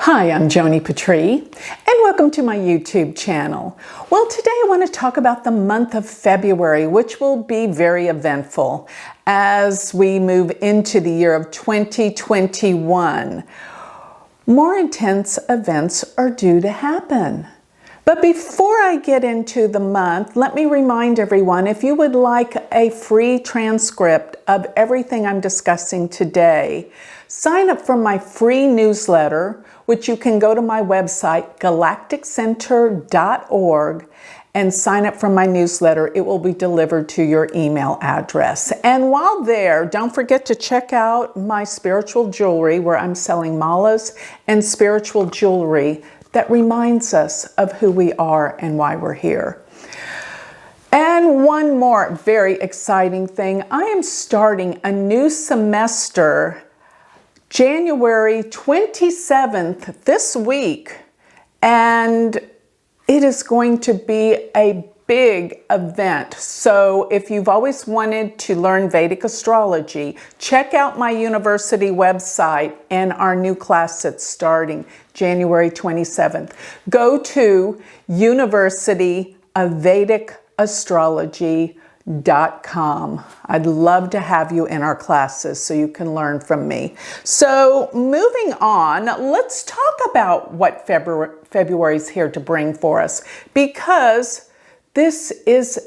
Hi, I'm Joni Patry, and welcome to my YouTube channel. Well, today I want to talk about the month of February, which will be very eventful as we move into the year of 2021. More intense events are due to happen. But before I get into the month, let me remind everyone, if you would like a free transcript of everything I'm discussing today, sign up for my free newsletter, which you can go to my website, galacticcenter.org, and sign up for my newsletter. It will be delivered to your email address. And while there, don't forget to check out my spiritual jewelry, where I'm selling malas and spiritual jewelry that reminds us of who we are and why we're here. And one more very exciting thing. I am starting a new semester January 27th, this week, and it is going to be a big event. So if you've always wanted to learn Vedic astrology, check out my university website and our new class that's starting January 27th. Go to University of Vedic Astrology.com. I'd love to have you in our classes so you can learn from me. So moving on, let's talk about what February is here to bring for us, because this is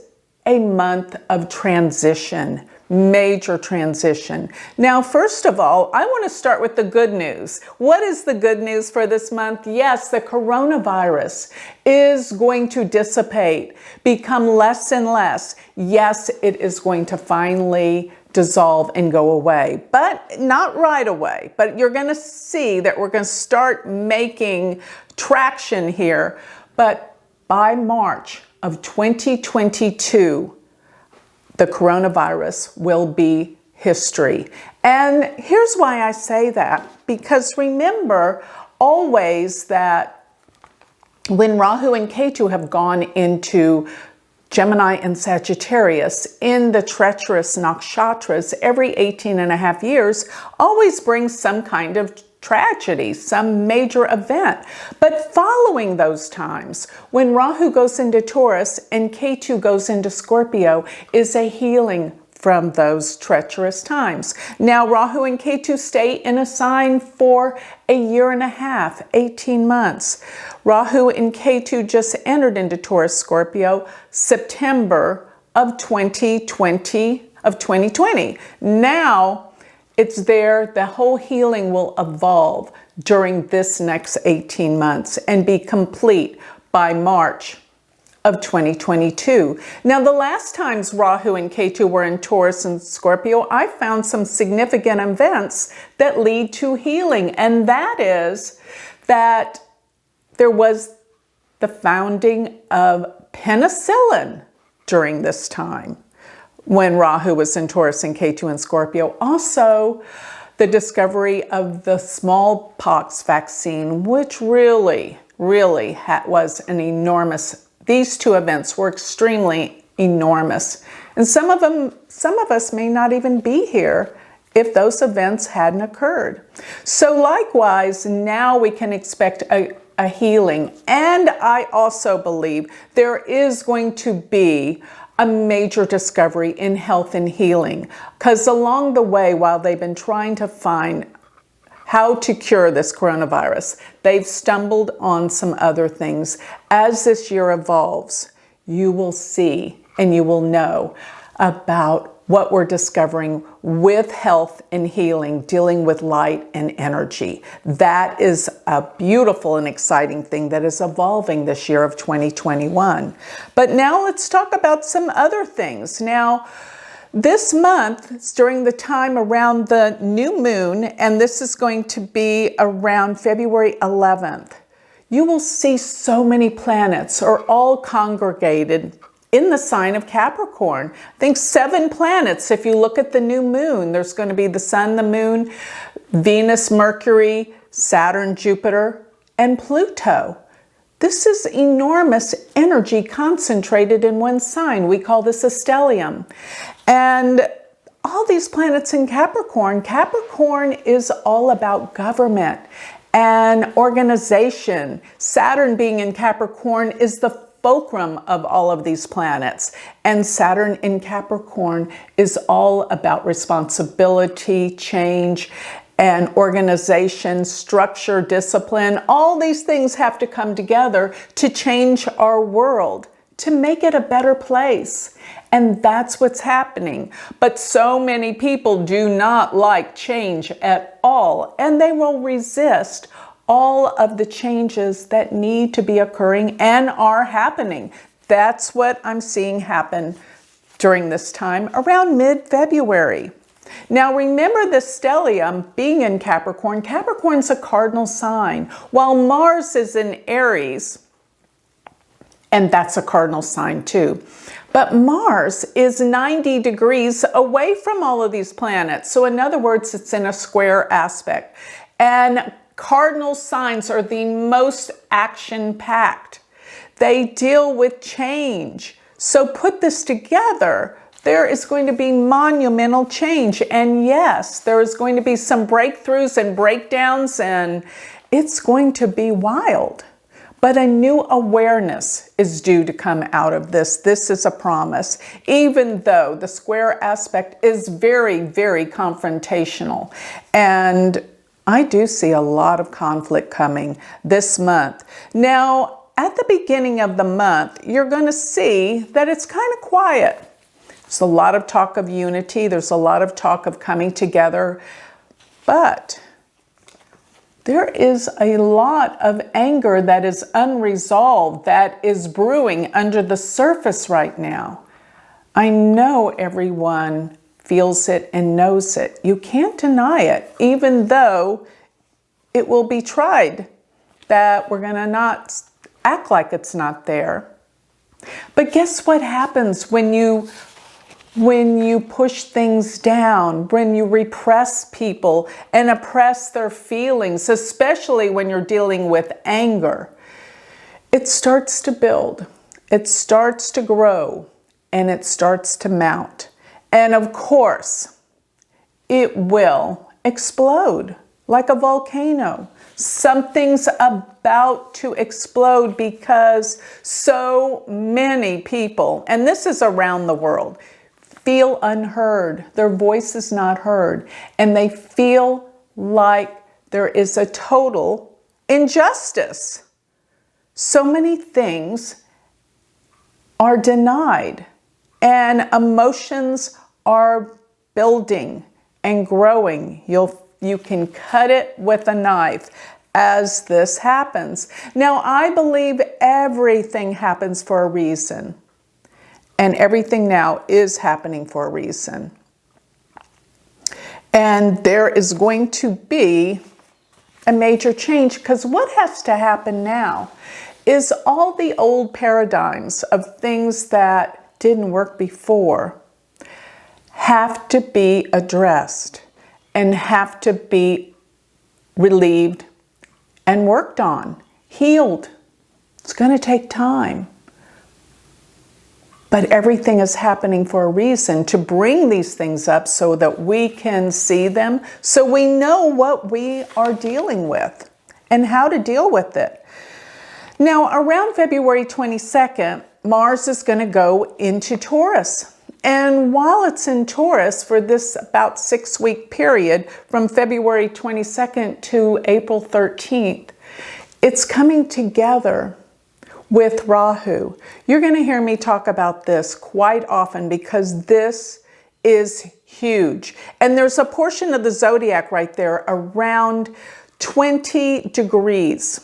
a month of transition, major transition. Now, first of all, I want to start with the good news. What is the good news for this month? Yes, the coronavirus is going to dissipate, become less and less. Yes, it is going to finally dissolve and go away, but not right away. But you're going to see that we're going to start making traction here. But by March of 2022, the coronavirus will be history. And here's why I say that, because remember always that when Rahu and Ketu have gone into Gemini and Sagittarius in the treacherous nakshatras every 18 and a half years, always brings some kind of tragedy, some major event. But following those times, when Rahu goes into Taurus and Ketu goes into Scorpio, is a healing from those treacherous times. Now, Rahu and Ketu stay in a sign for a year and a half, 18 months. Rahu and Ketu just entered into Taurus Scorpio September of 2020. Now, it's there, the whole healing will evolve during this next 18 months and be complete by March of 2022. Now, the last times Rahu and Ketu were in Taurus and Scorpio, I found some significant events that lead to healing. And that is that there was the founding of penicillin during this time, when Rahu was in Taurus and Ketu in Scorpio. Also, the discovery of the smallpox vaccine, which really was an enormous, these two events were extremely enormous. And some of us may not even be here if those events hadn't occurred. So likewise, now we can expect a healing. And I also believe there is going to be a major discovery in health and healing, because along the way, while they've been trying to find how to cure this coronavirus, they've stumbled on some other things. As this year evolves, you will see and you will know about what we're discovering with health and healing, dealing with light and energy. That is a beautiful and exciting thing that is evolving this year of 2021. But now let's talk about some other things. Now, this month is during the time around the new moon, and this is going to be around February 11th. You will see so many planets are all congregated in the sign of Capricorn. I think 7 planets. If you look at the new moon, there's going to be the sun, the moon, Venus, Mercury, Saturn, Jupiter, and Pluto. This is enormous energy concentrated in one sign. We call this a stellium. And all these planets in Capricorn, Capricorn is all about government and organization. Saturn being in Capricorn is the fulcrum of all of these planets. And Saturn in Capricorn is all about responsibility, change, and organization, structure, discipline. All these things have to come together to change our world, to make it a better place. And that's what's happening. But so many people do not like change at all, and they will resist all of the changes that need to be occurring and are happening. That's what I'm seeing happen during this time around mid-February. Now remember the stellium being in Capricorn. Capricorn's a cardinal sign, while Mars is in Aries, and that's a cardinal sign too. But Mars is 90 degrees away from all of these planets. So in other words, it's in a square aspect. And cardinal signs are the most action-packed. They deal with change. So put this together, there is going to be monumental change. And yes, there is going to be some breakthroughs and breakdowns, and it's going to be wild. But a new awareness is due to come out of this. This is a promise, even though the square aspect is very, very confrontational. And I do see a lot of conflict coming this month. Now, at the beginning of the month, you're going to see that it's kind of quiet. There's a lot of talk of unity. There's a lot of talk of coming together. But there is a lot of anger that is unresolved, that is brewing under the surface right now. I know everyone feels it and knows it. You can't deny it, even though it will be tried that we're going to not act like it's not there. But guess what happens when you push things down, when you repress people and oppress their feelings, especially when you're dealing with anger? It starts to build, it starts to grow, and it starts to mount. And of course, it will explode like a volcano. Something's about to explode because so many people, and this is around the world, feel unheard. Their voice is not heard. And they feel like there is a total injustice. So many things are denied, and emotions are building and growing. You can cut it with a knife as this happens. Now, I believe everything happens for a reason. And everything now is happening for a reason. And there is going to be a major change, because what has to happen now is all the old paradigms of things that didn't work before have to be addressed and have to be relieved and worked on, healed. It's going to take time. But everything is happening for a reason, to bring these things up so that we can see them, so we know what we are dealing with and how to deal with it. Now, around February 22nd, Mars is going to go into Taurus. And while it's in Taurus for this about 6-week period, from February 22nd to April 13th, it's coming together with Rahu. You're going to hear me talk about this quite often because this is huge. And there's a portion of the zodiac right there around 20 degrees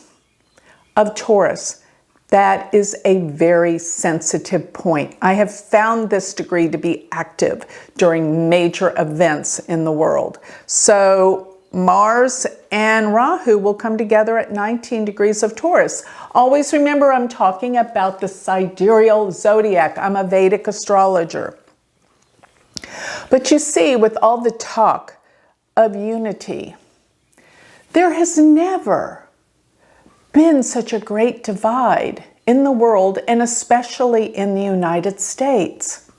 of Taurus. That is a very sensitive point. I have found this degree to be active during major events in the world. So Mars and Rahu will come together at 19 degrees of Taurus. Always remember, I'm talking about the sidereal zodiac. I'm a Vedic astrologer. But you see, with all the talk of unity, there has never been such a great divide in the world, and especially in the United States.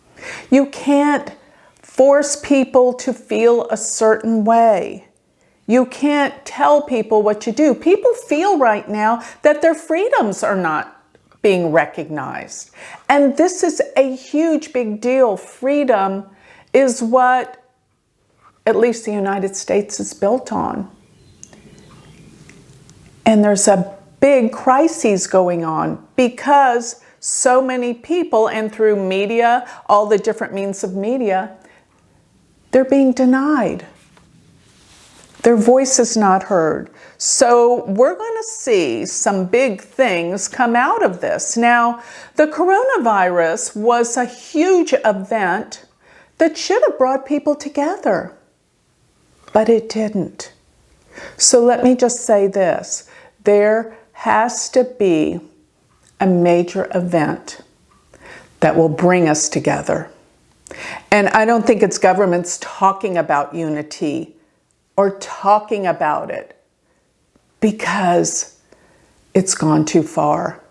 You can't force people to feel a certain way. You can't tell people what to do. People feel right now that their freedoms are not being recognized. And this is a huge, big deal. Freedom is what at least the United States is built on. And there's a big crisis going on because so many people, and through media, all the different means of media, they're being denied. Their voice is not heard. So we're going to see some big things come out of this. Now, the coronavirus was a huge event that should have brought people together, but it didn't. So let me just say this. There has to be a major event that will bring us together. And I don't think it's governments talking about unity or talking about it, because it's gone too far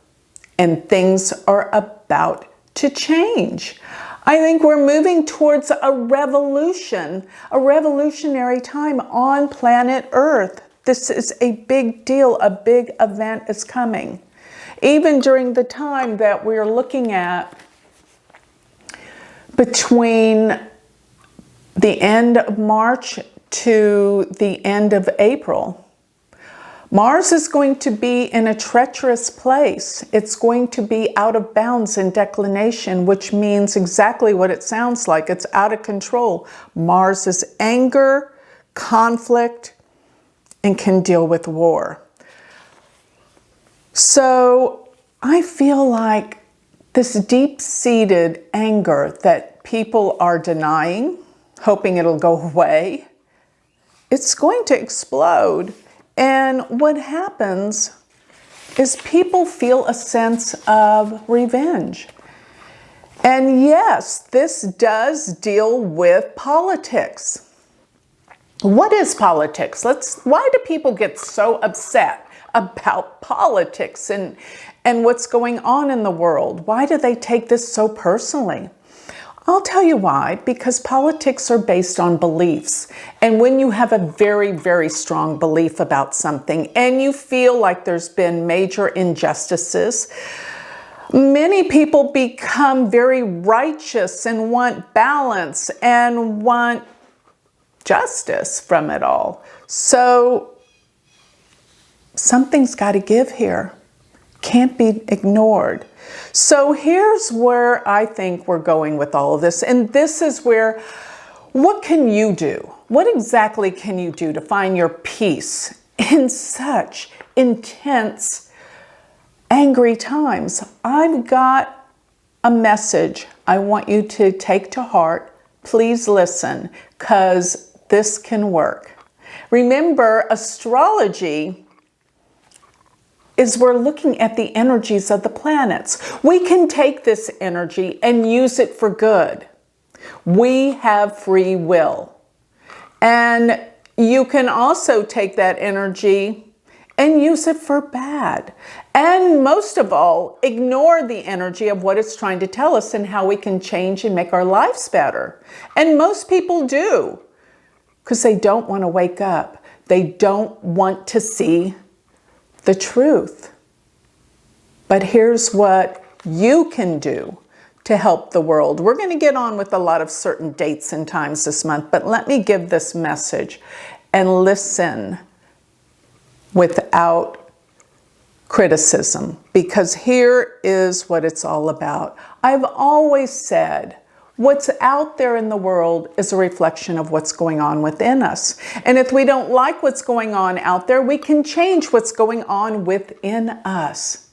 and things are about to change. I think we're moving towards a revolution, a revolutionary time on planet Earth. This is a big deal. A big event is coming. Even during the time that we're looking at between the end of March to the end of April, Mars is going to be in a treacherous place. It's going to be out of bounds in declination, which means exactly what it sounds like. It's out of control. Mars is anger, conflict, and can deal with war. So I feel like this deep-seated anger that people are denying, hoping it'll go away, it's going to explode. And what happens is people feel a sense of revenge. And yes, this does deal with politics. What is politics? Why do people get so upset about politics and what's going on in the world? Why do they take this so personally? I'll tell you why. Because politics are based on beliefs. And when you have a very, very strong belief about something and you feel like there's been major injustices, many people become very righteous and want balance and want justice from it all. So something's got to give here. Can't be ignored. So here's where I think we're going with all of this. And this is where, what can you do? What exactly can you do to find your peace in such intense, angry times? I've got a message I want you to take to heart. Please listen, because this can work. Remember, astrology is we're looking at the energies of the planets. We can take this energy and use it for good. We have free will. And you can also take that energy and use it for bad. And most of all, ignore the energy of what it's trying to tell us and how we can change and make our lives better. And most people do, because they don't want to wake up. They don't want to see the truth. But here's what you can do to help the world. We're going to get on with a lot of certain dates and times this month, but let me give this message and listen without criticism, because here is what it's all about. I've always said, what's out there in the world is a reflection of what's going on within us. And if we don't like what's going on out there, we can change what's going on within us.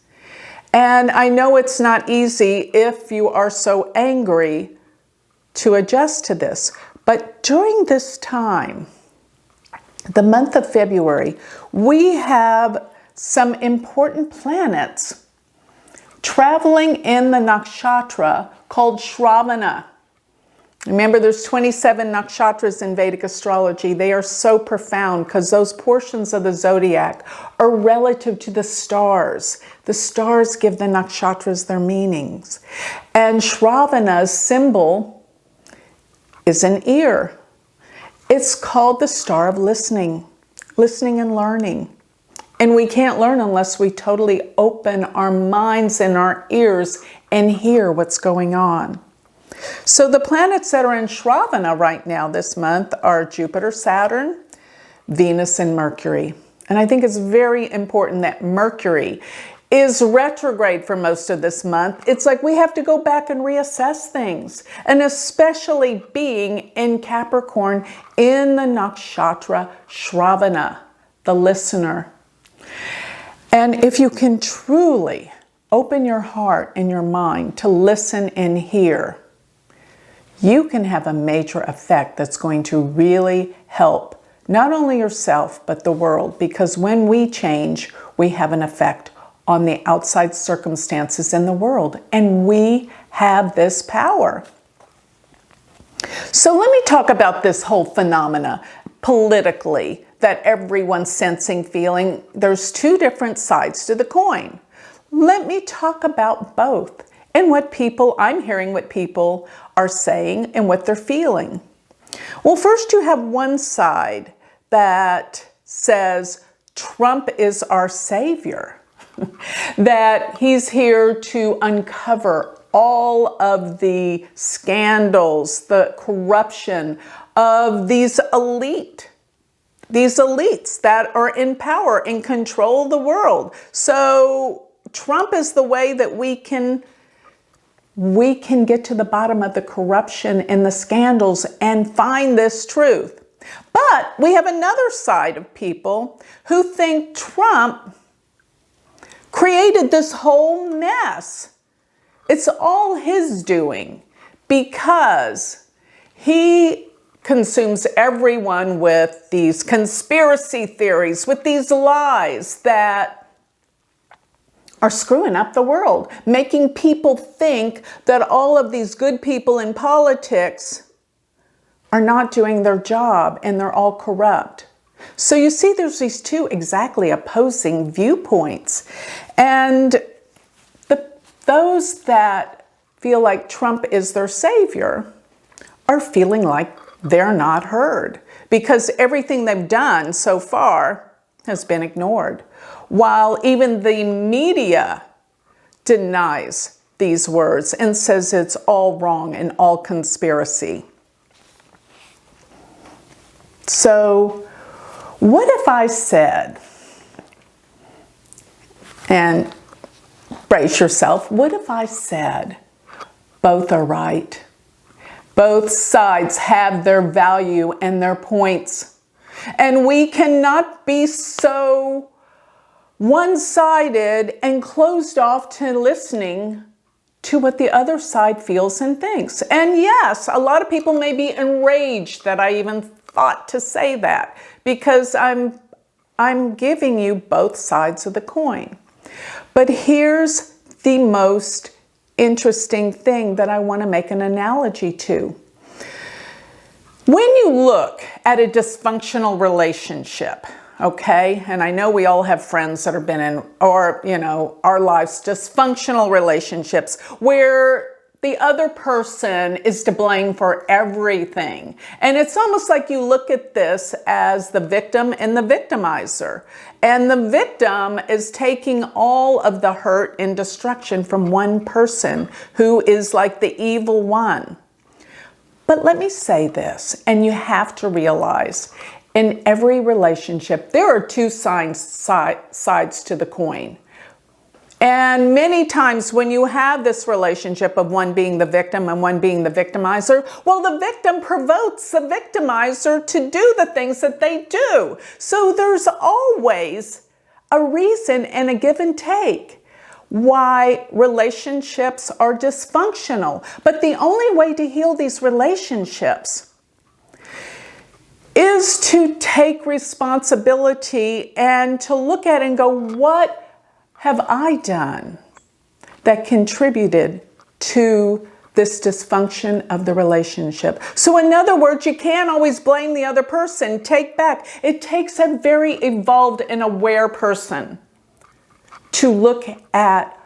And I know it's not easy if you are so angry to adjust to this. But during this time, the month of February, we have some important planets traveling in the nakshatra called Shravana. Remember, there's 27 nakshatras in Vedic astrology. They are so profound because those portions of the zodiac are relative to the stars. The stars give the nakshatras their meanings. And Shravana's symbol is an ear. It's called the star of listening. listening and learning. And we can't learn unless we totally open our minds and our ears and hear what's going on. So the planets that are in Shravana right now this month are Jupiter, Saturn, Venus, and Mercury. And I think it's very important that Mercury is retrograde for most of this month. It's like we have to go back and reassess things, and especially being in Capricorn in the nakshatra Shravana, the listener. And if you can truly open your heart and your mind to listen and hear, you can have a major effect that's going to really help not only yourself, but the world. Because when we change, we have an effect on the outside circumstances in the world. And we have this power. So let me talk about this whole phenomena politically that everyone's sensing, feeling. There's two different sides to the coin. Let me talk about both and what I'm hearing what people are saying and what they're feeling. Well, first you have one side that says Trump is our savior, that he's here to uncover all of the scandals, the corruption of these elites that are in power and control the world. So Trump is the way that we can get to the bottom of the corruption and the scandals and find this truth. But we have another side of people who think Trump created this whole mess. It's all his doing because he consumes everyone with these conspiracy theories, with these lies that are screwing up the world, making people think that all of these good people in politics are not doing their job and they're all corrupt. So you see, there's these two exactly opposing viewpoints. And those that feel like Trump is their savior are feeling like they're not heard because everything they've done so far has been ignored. While even the media denies these words and says it's all wrong and all conspiracy. So what if I said, and brace yourself, what if I said both are right? Both sides have their value and their points. And we cannot be so one-sided and closed off to listening to what the other side feels and thinks. And yes, a lot of people may be enraged that I even thought to say that because I'm giving you both sides of the coin. But here's the most interesting thing that I want to make an analogy to. When you look at a dysfunctional relationship, okay, and I know we all have friends that have been in, or, our lives, dysfunctional relationships where the other person is to blame for everything. And it's almost like you look at this as the victim and the victimizer. And the victim is taking all of the hurt and destruction from one person who is like the evil one. But let me say this, and you have to realize in every relationship, there are two sides to the coin. And many times when you have this relationship of one being the victim and one being the victimizer, well, the victim provokes the victimizer to do the things that they do. So there's always a reason and a give and take why relationships are dysfunctional. But the only way to heal these relationships is to take responsibility and to look at it and go, what have I done that contributed to this dysfunction of the relationship? So in other words, you can't always blame the other person. Take back. It takes a very evolved and aware person to look at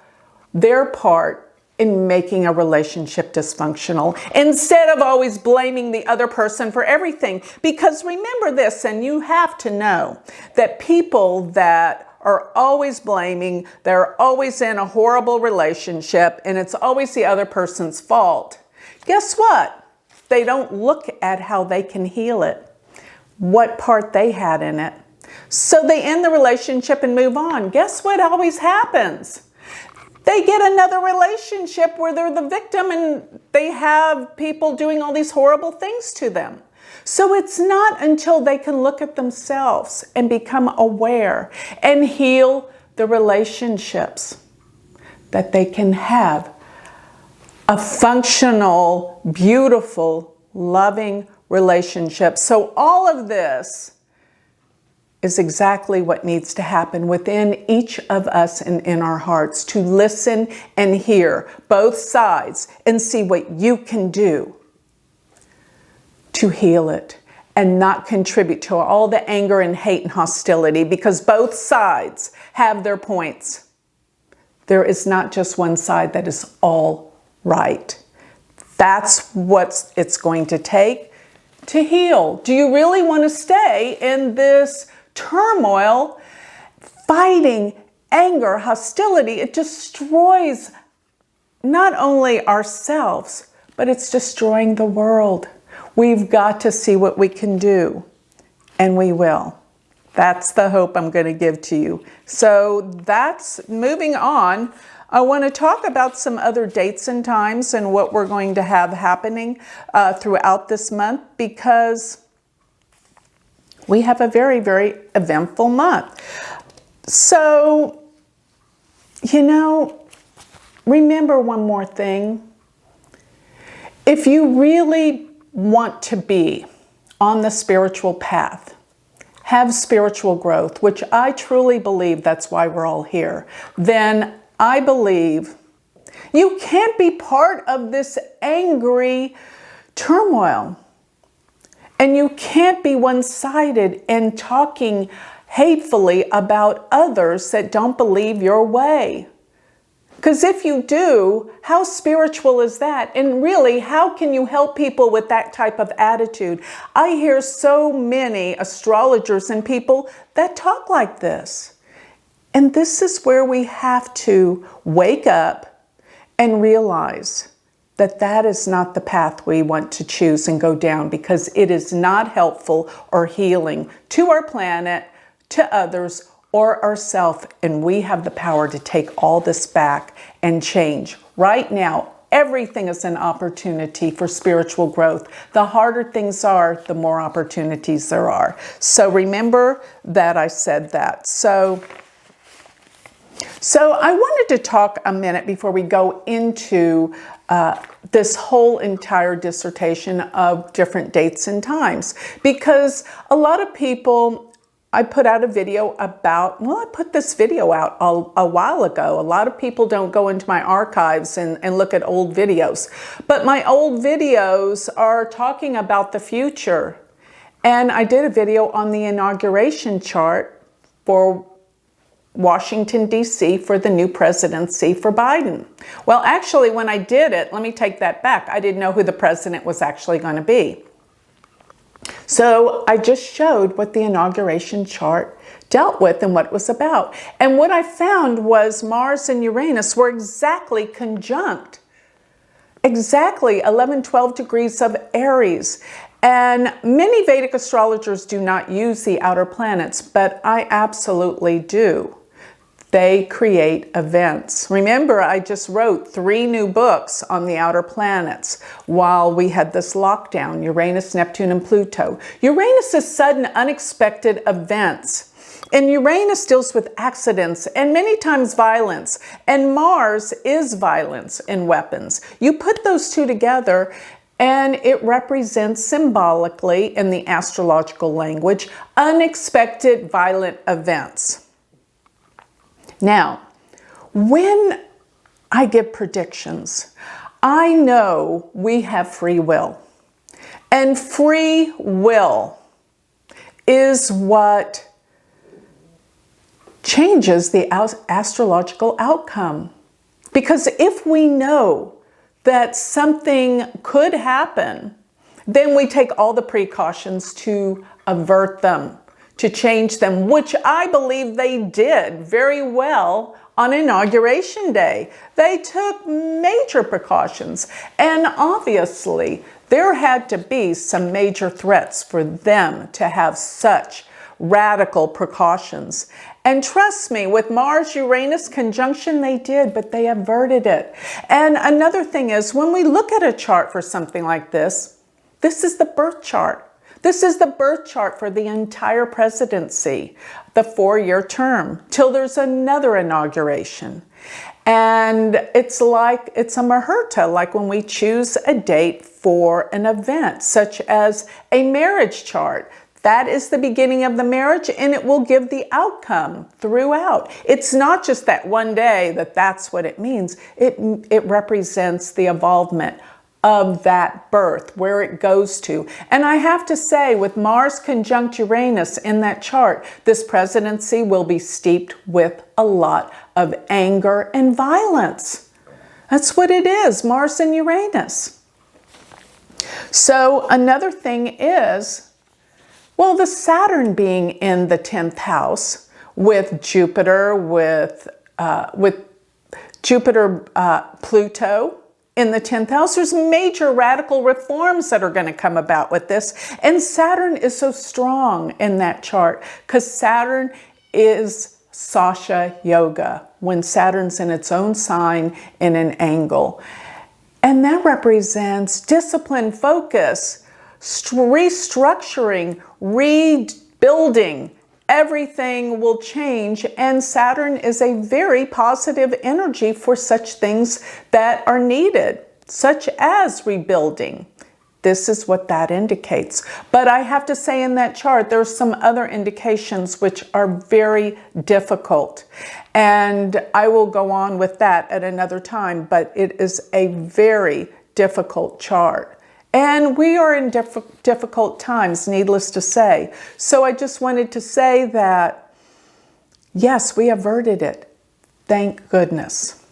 their part in making a relationship dysfunctional instead of always blaming the other person for everything. Because remember this, and you have to know that people that are always blaming, they're always in a horrible relationship and it's always the other person's fault. Guess what? They don't look at how they can heal it, what part they had in it. So they end the relationship and move on. Guess what always happens? They get another relationship where they're the victim and they have people doing all these horrible things to them. So it's not until they can look at themselves and become aware and heal the relationships that they can have a functional, beautiful, loving relationship. So all of this is exactly what needs to happen within each of us and in our hearts, to listen and hear both sides and see what you can do to heal it and not contribute to all the anger and hate and hostility, because both sides have their points. There is not just one side that is all right. That's what it's going to take to heal. Do you really want to stay in this turmoil, fighting, anger, hostility? It destroys not only ourselves, but it's destroying the world. We've got to see what we can do, and we will. That's the hope I'm going to give to you. So that's moving on. I want to talk about some other dates and times and what we're going to have happening throughout this month, because we have a very, very eventful month. So, remember one more thing. If you really want to be on the spiritual path, have spiritual growth, which I truly believe that's why we're all here, then I believe you can't be part of this angry turmoil. And you can't be one-sided and talking hatefully about others that don't believe your way. Because if you do, how spiritual is that? And really, how can you help people with that type of attitude? I hear so many astrologers and people that talk like this. And this is where we have to wake up and realize that that is not the path we want to choose and go down, because it is not helpful or healing to our planet, to others, or ourselves. And we have the power to take all this back and change. Right now, everything is an opportunity for spiritual growth. The harder things are, the more opportunities there are. So remember that I said that. So I wanted to talk a minute before we go into this whole entire dissertation of different dates and times, because a lot of people, I put out a video about, I put this video out a while ago. A lot of people don't go into my archives and look at old videos, but my old videos are talking about the future. And I did a video on the inauguration chart for Washington, D.C. for the new presidency for Biden. Well, actually, when I did it, let me take that back. I didn't know who the president was actually going to be. So I just showed what the inauguration chart dealt with and what it was about. And what I found was Mars and Uranus were exactly conjunct. Exactly 11, 12 degrees of Aries. And many Vedic astrologers do not use the outer planets, but I absolutely do. They create events. Remember, I just wrote 3 new books on the outer planets while we had this lockdown: Uranus, Neptune, and Pluto. Uranus is sudden, unexpected events. And Uranus deals with accidents and many times violence. And Mars is violence and weapons. You put those two together and it represents symbolically, in the astrological language, unexpected violent events. Now, when I give predictions, I know we have free will. And free will is what changes the astrological outcome. Because if we know that something could happen, then we take all the precautions to avert them, to change them, which I believe they did very well on Inauguration Day. They took major precautions, and obviously there had to be some major threats for them to have such radical precautions. And trust me, with Mars-Uranus conjunction, they did, but they averted it. And another thing is, when we look at a chart for something like this, this is the birth chart. This is the birth chart for the entire presidency, the 4-year term, till there's another inauguration. And it's like, it's a muhurta, like when we choose a date for an event, such as a marriage chart. That is the beginning of the marriage, and it will give the outcome throughout. It's not just that one day that's what it means. It represents the involvement of that birth, where it goes to. And I have to say, with Mars conjunct Uranus in that chart, this presidency will be steeped with a lot of anger and violence. That's what it is, Mars and Uranus. So another thing is, well, the Saturn being in the 10th house with Jupiter, with Pluto in the 10th house, there's major radical reforms that are going to come about with this. And Saturn is so strong in that chart because Saturn is Sasha Yoga, when Saturn's in its own sign in an angle. And that represents discipline, focus, restructuring, rebuilding. Everything will change, and Saturn is a very positive energy for such things that are needed, such as rebuilding. This is what that indicates. But I have to say, in that chart, there are some other indications which are very difficult. And I will go on with that at another time, but it is a very difficult chart. And we are in difficult times, needless to say. So I just wanted to say that, yes, we averted it. Thank goodness.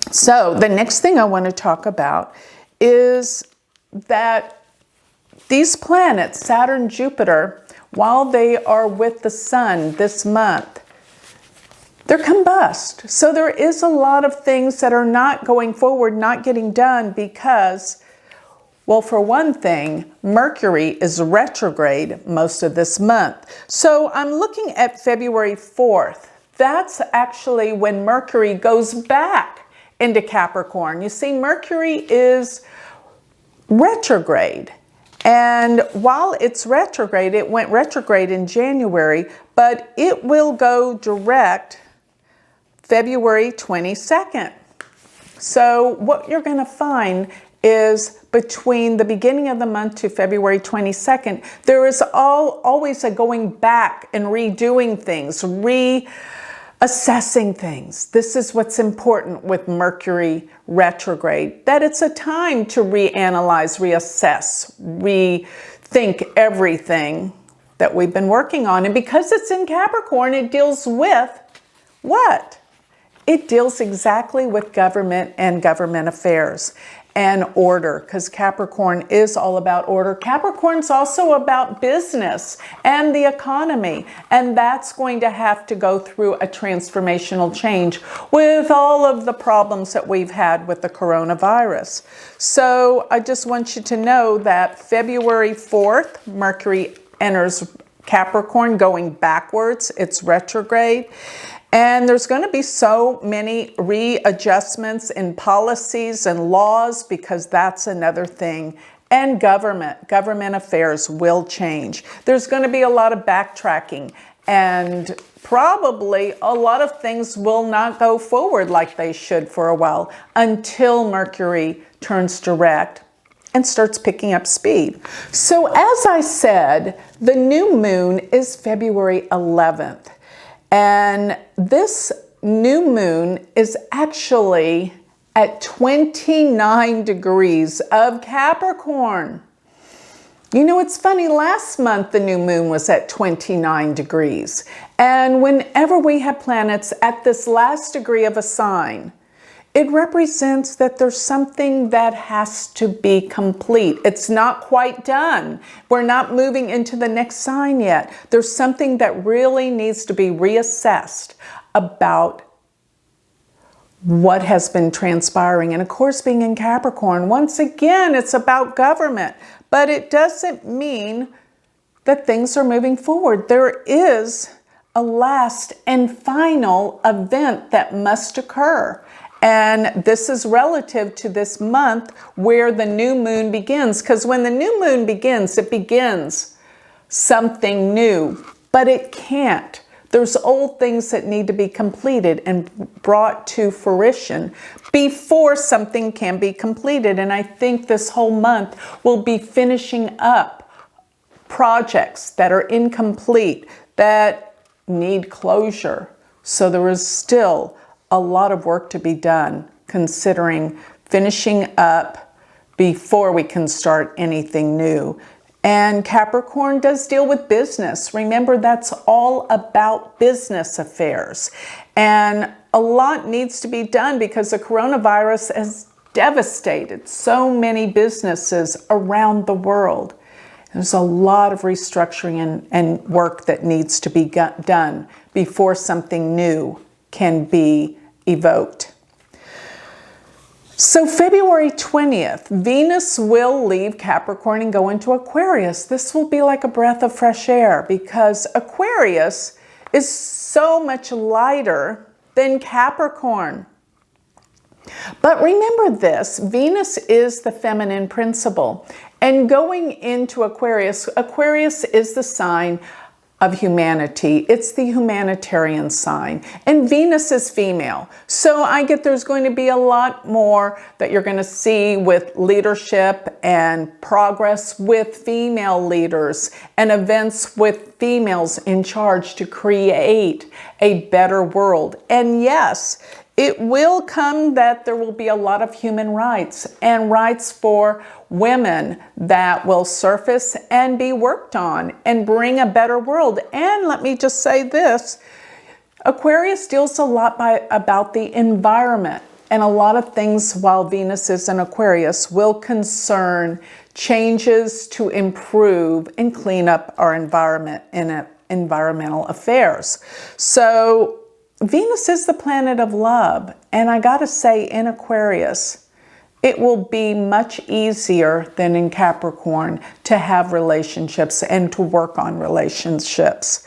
So the next thing I want to talk about is that these planets, Saturn, Jupiter, while they are with the Sun this month, they're combust. So there is a lot of things that are not going forward, not getting done because, well, for one thing, Mercury is retrograde most of this month. So I'm looking at February 4th. That's actually when Mercury goes back into Capricorn. You see, Mercury is retrograde. And while it's retrograde, it went retrograde in January, but it will go direct February 22nd. So what you're going to find is between the beginning of the month to February 22nd, there is always a going back and redoing things, reassessing things. This is what's important with Mercury retrograde, that it's a time to reanalyze, reassess, rethink everything that we've been working on. And because it's in Capricorn, it deals with what? It deals exactly with government and government affairs and order, because Capricorn is all about order. Capricorn's also about business and the economy, and that's going to have to go through a transformational change with all of the problems that we've had with the coronavirus. So I just want you to know that February 4th, Mercury enters Capricorn going backwards. It's retrograde. And there's going to be so many readjustments in policies and laws, because that's another thing. And government affairs will change. There's going to be a lot of backtracking, and probably a lot of things will not go forward like they should for a while until Mercury turns direct and starts picking up speed. So as I said, the new moon is February 11th. And this new moon is actually at 29 degrees of Capricorn. You know, it's funny, last month the new moon was at 29 degrees. And whenever we have planets at this last degree of a sign, it represents that there's something that has to be complete. It's not quite done. We're not moving into the next sign yet. There's something that really needs to be reassessed about what has been transpiring. And of course, being in Capricorn, once again, it's about government, but it doesn't mean that things are moving forward. There is a last and final event that must occur. And this is relative to this month where the new moon begins. Because when the new moon begins, it begins something new, but it can't. There's old things that need to be completed and brought to fruition before something can be completed. And I think this whole month will be finishing up projects that are incomplete, that need closure. So there is still a lot of work to be done, considering finishing up before we can start anything new. And Capricorn does deal with business. Remember, that's all about business affairs. And a lot needs to be done because the coronavirus has devastated so many businesses around the world. There's a lot of restructuring and work that needs to be done before something new can be evoked. So February 20th, Venus will leave Capricorn and go into Aquarius. This will be like a breath of fresh air because Aquarius is so much lighter than Capricorn. But remember this, Venus is the feminine principle. And going into Aquarius, Aquarius is the sign of humanity. It's the humanitarian sign. And Venus is female. So I get there's going to be a lot more that you're going to see with leadership and progress with female leaders and events with females in charge to create a better world. And yes, it will come that there will be a lot of human rights and rights for women that will surface and be worked on and bring a better world. And let me just say this, Aquarius deals a lot about the environment, and a lot of things while Venus is in Aquarius will concern changes to improve and clean up our environment in environmental affairs. So Venus is the planet of love, and I gotta say, in Aquarius, it will be much easier than in Capricorn to have relationships and to work on relationships.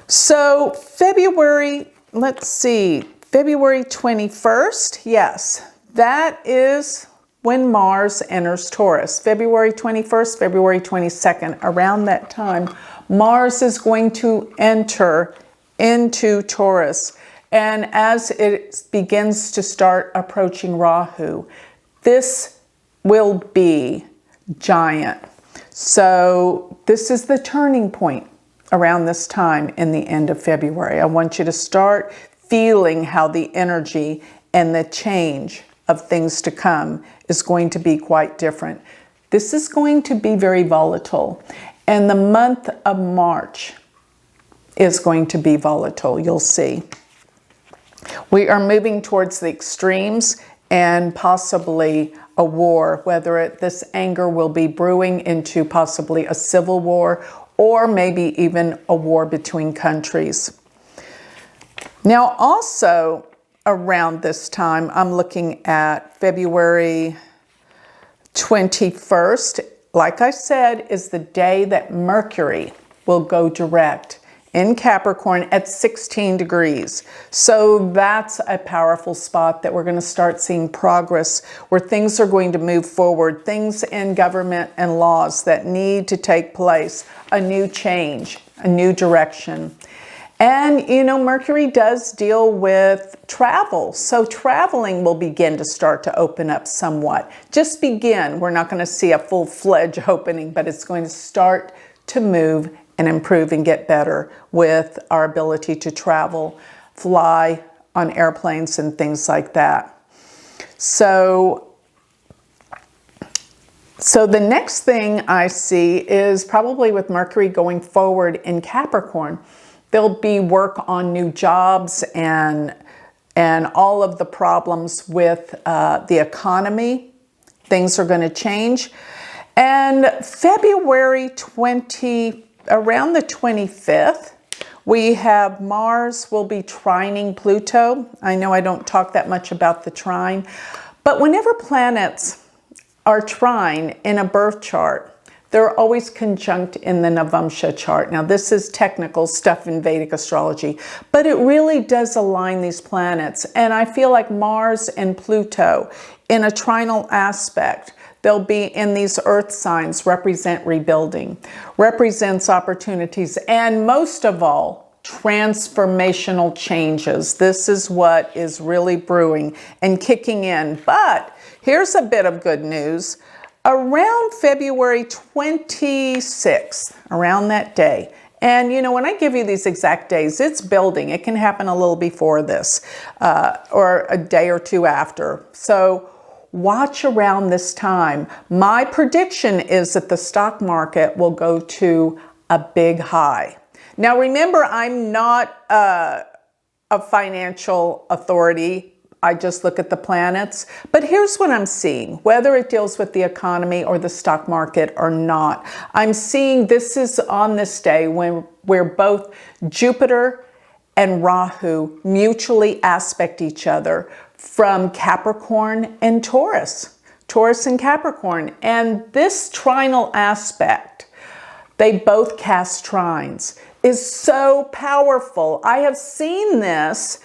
So February 21st, yes, that is when Mars enters Taurus. February 21st, February 22nd, around that time, Mars is going to enter into Taurus. And as it begins to start approaching Rahu, this will be giant. So this is the turning point around this time in the end of February. I want you to start feeling how the energy and the change of things to come is going to be quite different. This is going to be very volatile. And the month of March is going to be volatile, you'll see. We are moving towards the extremes and possibly a war, whether this anger will be brewing into possibly a civil war or maybe even a war between countries. Now also around this time, I'm looking at February 21st, like I said, is the day that Mercury will go direct in Capricorn at 16 degrees. So that's a powerful spot that we're going to start seeing progress, where things are going to move forward, things in government and laws that need to take place, a new change, a new direction. And, you know, Mercury does deal with travel. So traveling will begin to start to open up somewhat. Just begin. We're not going to see a full-fledged opening, but it's going to start to move and improve and get better with our ability to travel, fly on airplanes and things like that. So the next thing I see is probably with Mercury going forward in Capricorn, there'll be work on new jobs and and all of the problems with the economy. Things are going to change. And February 20, around the 25th, we have Mars will be trining Pluto. I know I don't talk that much about the trine, but whenever planets are trine in a birth chart, they're always conjunct in the Navamsha chart. Now, this is technical stuff in Vedic astrology, but it really does align these planets. And I feel like Mars and Pluto in a trinal aspect, they'll be in these earth signs, represent rebuilding, represents opportunities, and most of all, transformational changes. This is what is really brewing and kicking in. But here's a bit of good news. Around February 26th, around that day, and you know, when I give you these exact days, it's building. It can happen a little before this or a day or two after. So watch around this time. My prediction is that the stock market will go to a big high. Now remember, I'm not a financial authority. I just look at the planets. But here's what I'm seeing, whether it deals with the economy or the stock market or not. I'm seeing this is on this day where both Jupiter and Rahu mutually aspect each other from Capricorn and Taurus. Taurus and Capricorn. And this trinal aspect, they both cast trines, is so powerful. I have seen this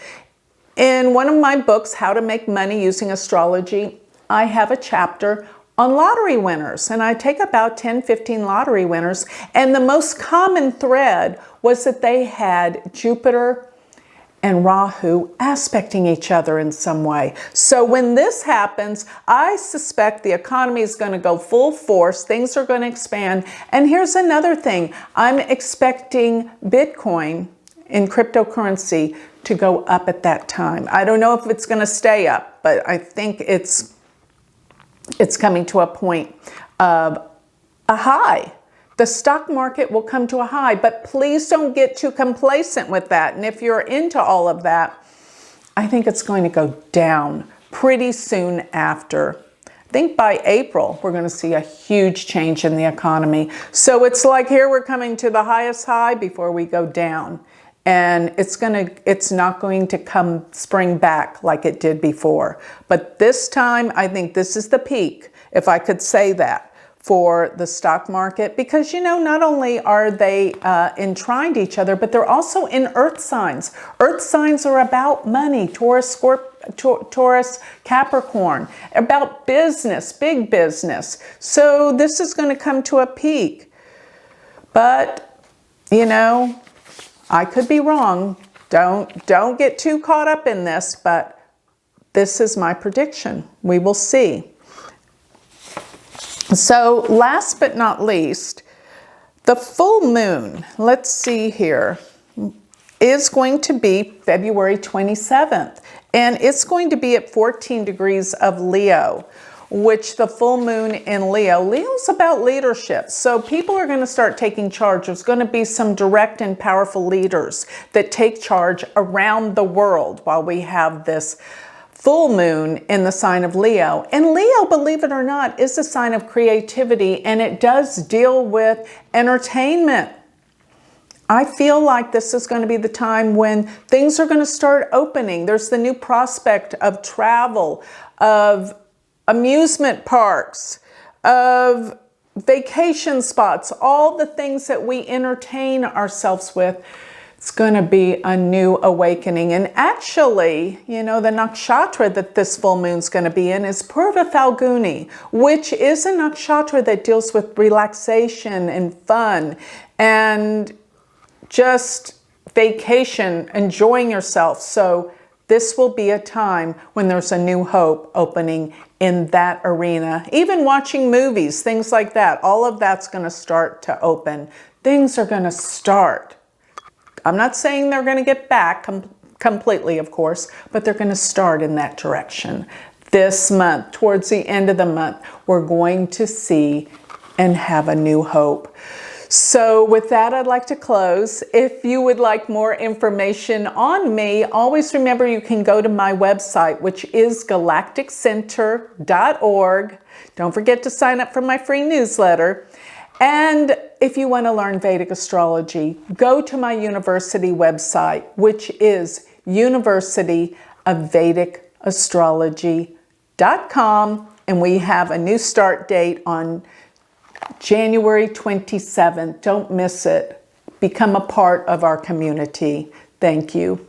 in one of my books, How to Make Money Using Astrology. I have a chapter on lottery winners, and I take about 10, 15 lottery winners, and the most common thread was that they had Jupiter and Rahu aspecting each other in some way. So when this happens, I suspect the economy is going to go full force, things are going to expand. And here's another thing, I'm expecting Bitcoin in cryptocurrency to go up at that time. I don't know if it's going to stay up, but I think it's coming to a point of a high. The stock market will come to a high, but please don't get too complacent with that. And if you're into all of that, I think it's going to go down pretty soon after. I think by April, we're going to see a huge change in the economy. So it's like here we're coming to the highest high before we go down. And it's not going to come spring back like it did before. But this time, I think this is the peak, if I could say that, for the stock market. Because, you know, not only are they entrined each other, but they're also in earth signs. Earth signs are about money, Taurus, Capricorn, about business, big business. So this is going to come to a peak. But, you know, I could be wrong. Don't get too caught up in this, but this is my prediction. We will see. So last but not least, the full moon, let's see here, is going to be February 27th. And it's going to be at 14 degrees of Leo, which the full moon in Leo's about leadership. So people are going to start taking charge. There's going to be some direct and powerful leaders that take charge around the world while we have this full moon in the sign of Leo. And Leo, believe it or not, is a sign of creativity, and it does deal with entertainment. I feel like this is going to be the time when things are going to start opening. There's the new prospect of travel, of amusement parks, of vacation spots, all the things that we entertain ourselves with. It's going to be a new awakening. And actually, you know, the nakshatra that this full moon's going to be in is Purva Falguni, which is a nakshatra that deals with relaxation and fun and just vacation, enjoying yourself. So this will be a time when there's a new hope opening in that arena. Even watching movies, things like that, all of that's going to start to open. Things are going to start. I'm not saying they're going to get back completely, of course, but they're going to start in that direction. This month, towards the end of the month, we're going to see and have a new hope. So with that, I'd like to close. If you would like more information on me, always remember you can go to my website, which is galacticcenter.org. Don't forget to sign up for my free newsletter. And if you want to learn Vedic astrology, go to my university website, which is University of Vedic Astrology.com. And we have a new start date on January 27th. Don't miss it. Become a part of our community. Thank you.